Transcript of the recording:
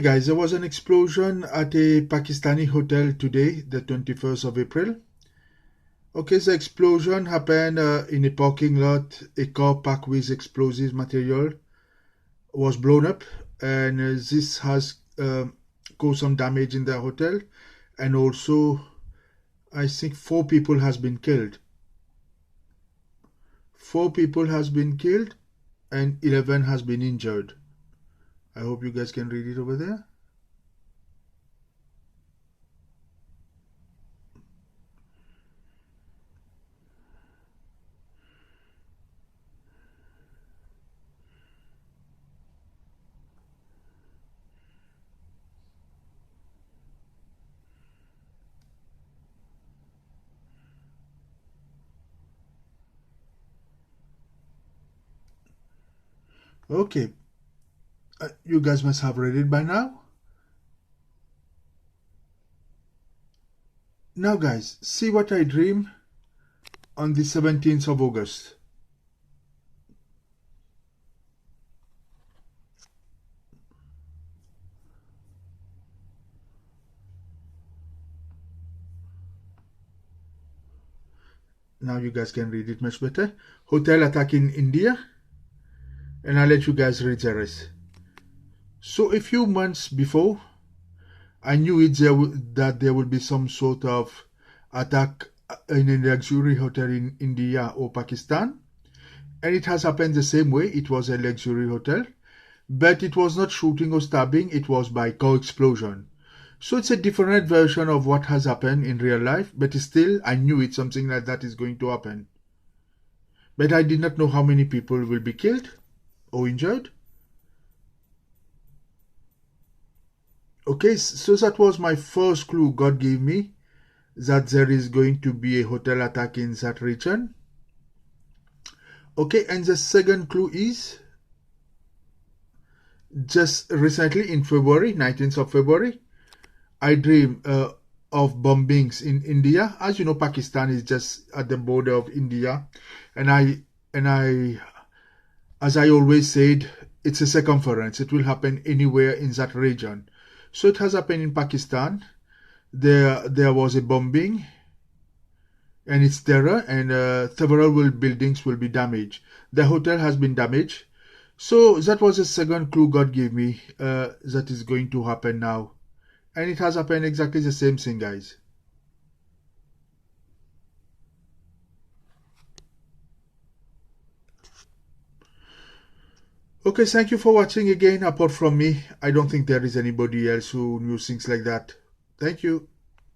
Guys, there was an explosion at a Pakistani hotel today, the 21st of April. Okay, the explosion happened in a parking lot. A car packed with explosive material was blown up, and this has caused some damage in the hotel. And also, I think 4 people has been killed. 4 people has been killed, and 11 has been injured. I hope you guys can read it over there. Okay, you guys must have read it by now. Now guys, see what I dream on the 17th of August. Now you guys can read it much better. Hotel attack in India. And I'll let you guys read the rest. So a few months before, I knew that there would be some sort of attack in a luxury hotel in India or Pakistan. And it has happened the same way. It was a luxury hotel. But it was not shooting or stabbing. It was by car explosion. So it's a different version of what has happened in real life. But still, I knew it. Something like that is going to happen. But I did not know how many people will be killed or injured. Okay, so that was my first clue God gave me, that there is going to be a hotel attack in that region. Okay, and the second clue is just recently in February, 19th of February, I dreamed of bombings in India. As you know, Pakistan is just at the border of India, and as I always said, it's a circumference. It will happen anywhere in that region. So it has happened in Pakistan. There was a bombing, and it's terror, and several buildings will be damaged. The hotel has been damaged. So that was the second clue God gave me that is going to happen now. And it has happened exactly the same thing, guys. Okay, thank you for watching again. Apart from me, I don't think there is anybody else who knew things like that. Thank you.